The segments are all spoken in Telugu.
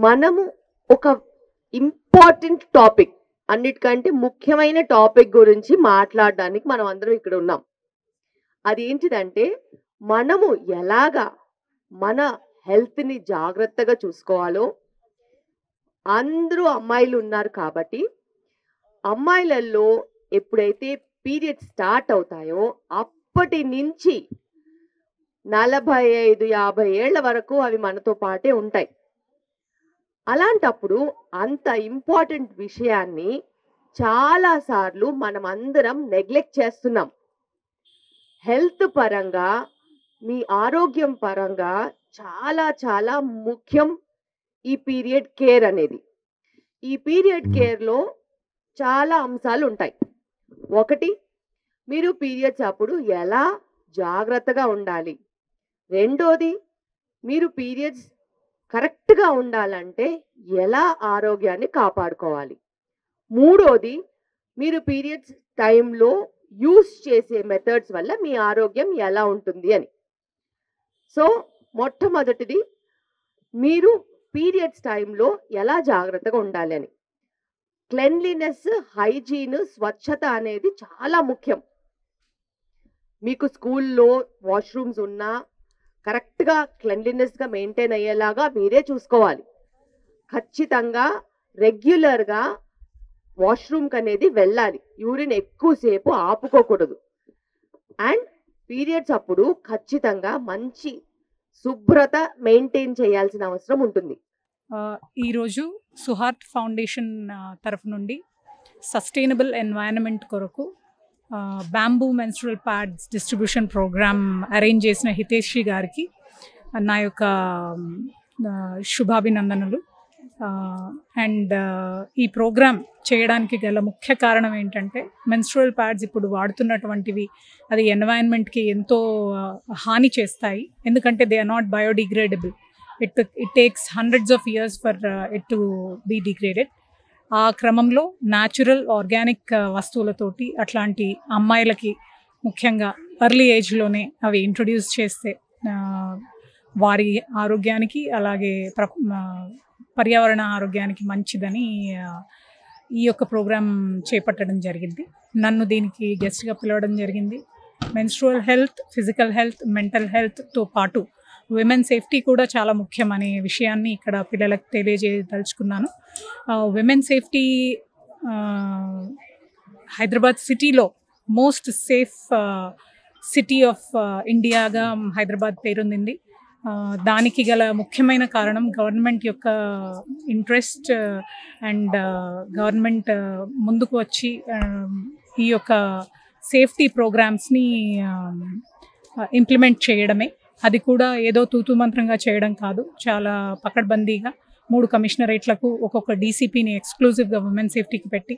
మనము ఒక ఇంపార్టెంట్ టాపిక్, అన్నిటికంటే ముఖ్యమైన టాపిక్ గురించి మాట్లాడడానికి మనం అందరం ఇక్కడ ఉన్నాం. అదేంటిదంటే మనము ఎలాగా మన హెల్త్ని జాగ్రత్తగా చూసుకోవాలో. అందరూ అమ్మాయిలు ఉన్నారు కాబట్టి అమ్మాయిలలో ఎప్పుడైతే పీరియడ్ స్టార్ట్ అవుతాయో అప్పటి నుంచి 45-50 ఏళ్ల వరకు అవి మనతో పాటే ఉంటాయి. అలాంటప్పుడు అంత ఇంపార్టెంట్ విషయాన్ని చాలాసార్లు మనం అందరం నెగ్లెక్ట్ చేస్తున్నాం. హెల్త్ పరంగా, మీ ఆరోగ్యం పరంగా చాలా చాలా ముఖ్యం ఈ పీరియడ్ కేర్ అనేది. ఈ పీరియడ్ కేర్లో చాలా అంశాలు ఉంటాయి. ఒకటి, మీరు పీరియడ్స్ అప్పుడు ఎలా జాగ్రత్తగా ఉండాలి. రెండోది, మీరు పీరియడ్స్ కరెక్ట్గా ఉండాలంటే ఎలా ఆరోగ్యాన్ని కాపాడుకోవాలి. మూడోది, మీరు పీరియడ్స్ టైంలో యూస్ చేసే మెథడ్స్ వల్ల మీ ఆరోగ్యం ఎలా ఉంటుంది అని. సో మొట్టమొదటిది, మీరు పీరియడ్స్ టైంలో ఎలా జాగ్రత్తగా ఉండాలి అని. క్లెన్లీనెస్, హైజీన్, స్వచ్ఛత అనేది చాలా ముఖ్యం. మీకు స్కూల్లో వాష్రూమ్స్ ఉన్నా కరెక్ట్గా క్లెన్లీనెస్గా మెయింటైన్ అయ్యేలాగా మీరే చూసుకోవాలి. ఖచ్చితంగా రెగ్యులర్గా వాష్రూమ్కి అనేది వెళ్ళాలి. యూరిన్ ఎక్కువసేపు ఆపుకోకూడదు. అండ్ పీరియడ్స్ అప్పుడు ఖచ్చితంగా మంచి శుభ్రత మెయింటైన్ చేయాల్సిన అవసరం ఉంటుంది. ఈరోజు సుహార్ట్ ఫౌండేషన్ తరఫు నుండి సస్టైనబుల్ ఎన్వైరన్మెంట్ కొరకు bamboo menstrual pads distribution program arrange చేసిన హితేశ్రీ గారికి నా యొక్క శుభాభినందనలు. అండ్ ఈ ప్రోగ్రామ్ చేయడానికి గల ముఖ్య కారణం ఏంటంటే, మెన్స్ట్రువల్ ప్యాడ్స్ ఇప్పుడు వాడుతున్నటువంటివి అది ఎన్వైరన్మెంట్కి ఎంతో హాని చేస్తాయి. ఎందుకంటే they are not biodegradable. It takes hundreds of years for it to be degraded. ఆ క్రమంలో న్యాచురల్ ఆర్గానిక్ వస్తువులతోటి అట్లాంటి అమ్మాయిలకి ముఖ్యంగా ఎర్లీ ఏజ్లోనే అవి ఇంట్రొడ్యూస్ చేస్తే వారి ఆరోగ్యానికి అలాగే పర్యావరణ ఆరోగ్యానికి మంచిదని ఈ యొక్క ప్రోగ్రాం చేపట్టడం జరిగింది. నన్ను దీనికి గెస్ట్గా పిలవడం జరిగింది. Menstrual health, physical health, mental హెల్త్తో పాటు విమెన్ సేఫ్టీ కూడా చాలా ముఖ్యం అనే విషయాన్ని ఇక్కడ పిల్లలకు తెలియజేయదలుచుకున్నాను. విమెన్ సేఫ్టీ హైదరాబాద్ సిటీలో మోస్ట్ సేఫ్ సిటీ ఆఫ్ ఇండియాగా హైదరాబాద్ పేరొందింది. దానికి గల ముఖ్యమైన కారణం గవర్నమెంట్ యొక్క ఇంట్రెస్ట్ అండ్ గవర్నమెంట్ ముందుకు వచ్చి ఈ యొక్క సేఫ్టీ ప్రోగ్రామ్స్ని ఇంప్లిమెంట్ చేయడమే. అది కూడా ఏదో తూతూ మంత్రంగా చేయడం కాదు, చాలా పకడ్బందీగా 3 కమిషనరేట్లకు ఒక్కొక్క డీసీపీని ఎక్స్క్లూజివ్గా ఉమెన్ సేఫ్టీకి పెట్టి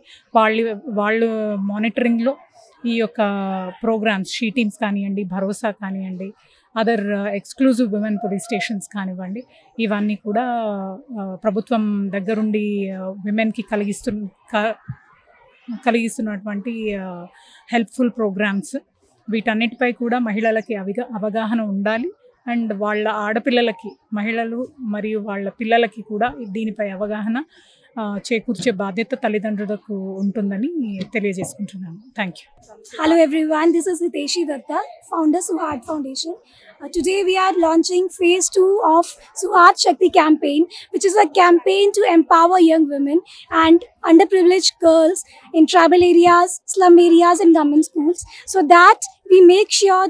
వాళ్ళు మానిటరింగ్లో ఈ యొక్క ప్రోగ్రామ్స్, షీ టీమ్స్ కానివ్వండి, భరోసా కానివ్వండి, other exclusive women police stations కానివ్వండి, ఇవన్నీ కూడా ప్రభుత్వం దగ్గరుండి విమెన్కి కలిగిస్తున్నటువంటి హెల్ప్ఫుల్ ప్రోగ్రామ్స్. వీటన్నిటిపై కూడా మహిళలకి అవగాహన ఉండాలి. అండ్ వాళ్ళ ఆడపిల్లలకి, మహిళలు మరియు వాళ్ళ పిల్లలకి కూడా దీనిపై అవగాహన చేకూర్చే బాధ్యత తల్లిదండ్రులకు ఉంటుందని తెలియజేసుకుంటున్నాను. Thank you. Hello everyone, this is Hiteshi Datta, founder Suhart Foundation. Today we are launching phase 2 of Suhart Shakti campaign, which is a campaign to empower young women and underprivileged girls in tribal areas, slum areas and government schools, so that we make sure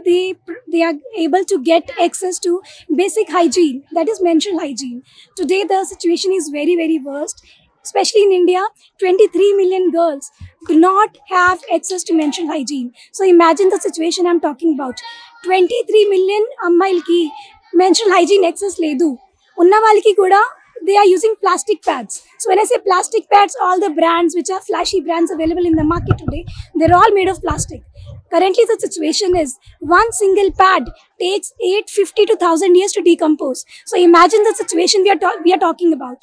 they are able to get access to basic hygiene, that is menstrual hygiene. Today the situation is very, very worst. Especially in India, 23 million girls do not have access to menstrual hygiene. So imagine the situation I'm talking about. 23 million ammailki menstrual hygiene access ledu. Unna valiki kuda they are using plastic pads. So when I say plastic pads, all the brands which are flashy brands available in the market today, they're all made of plastic. Currently the situation is one single pad takes 850 to 1000 years to decompose. So imagine the situation we are talking about.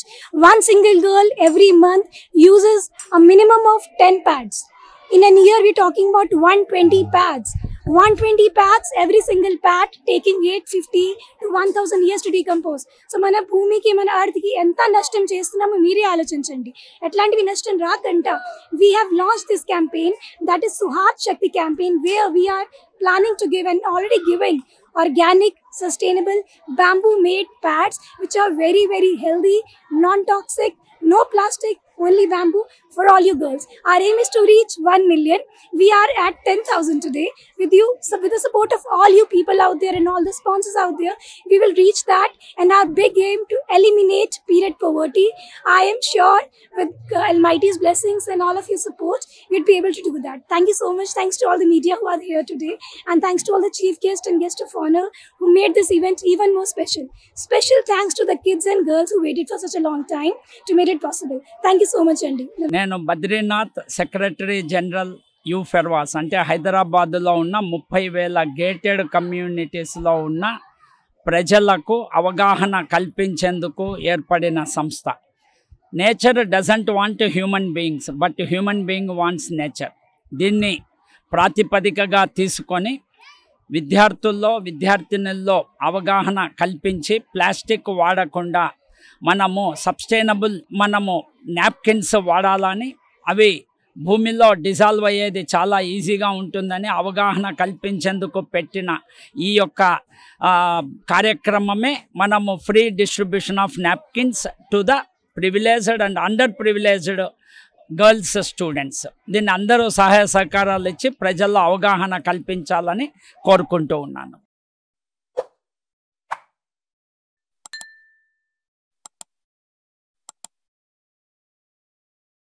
One single girl every month uses a minimum of 10 pads. In a year we're talking about 120 pads. 120 pads, every single pad taking 850 to 1000 years to decompose. So మన భూమికి మన earthకి ఎంత నష్టం చేస్తున్నామో మీరే ఆలోచించండి. ఎట్లాంటివి నష్టం రాకుండా we have launched this campaign, that is Suhat Shakti campaign, where we are planning to give and already giving organic, sustainable, bamboo made pads which are very, very healthy, non-toxic, no plastic, only bamboo for all you girls. Our aim is to reach 1 million. We are at 10,000 today. With you, so with the support of all you people out there and all the sponsors out there, we will reach that. And our big aim to eliminate period poverty. I am sure with Almighty's blessings and all of your support, we'd be able to do that. Thank you so much. Thanks to all the media who are here today, and thanks to all the chief guests and guests of honor who made this event even more special. Special thanks to the kids and girls who waited for such a long time to make it possible. Thank you so much, Andy. నేను బద్రీనాథ్ సెక్రటరీ జనరల్ యూఫెర్వాస్ అంటే హైదరాబాద్లో ఉన్న 30,000 గేటెడ్ కమ్యూనిటీస్లో ఉన్న ప్రజలకు అవగాహన కల్పించేందుకు ఏర్పడిన సంస్థ. Nature doesn't want human beings, but human being wants nature. దీన్ని ప్రాతిపదికగా తీసుకొని విద్యార్థుల్లో విద్యార్థినుల్లో అవగాహన కల్పించి ప్లాస్టిక్ వాడకుండా మనము సస్టైనబుల్ నాప్కిన్స్ వాడాలని, అవి భూమిలో డిజాల్వ్ అయ్యేది చాలా ఈజీగా ఉంటుందని అవగాహన కల్పించేందుకు పెట్టిన ఈ యొక్క కార్యక్రమమే మనము free distribution of napkins to the privileged and under privileged girls students. దీన్ని అందరూ సహాయ సహకారాలు ఇచ్చి ప్రజల్లో అవగాహన కల్పించాలని కోరుకుంటూ ఉన్నాను.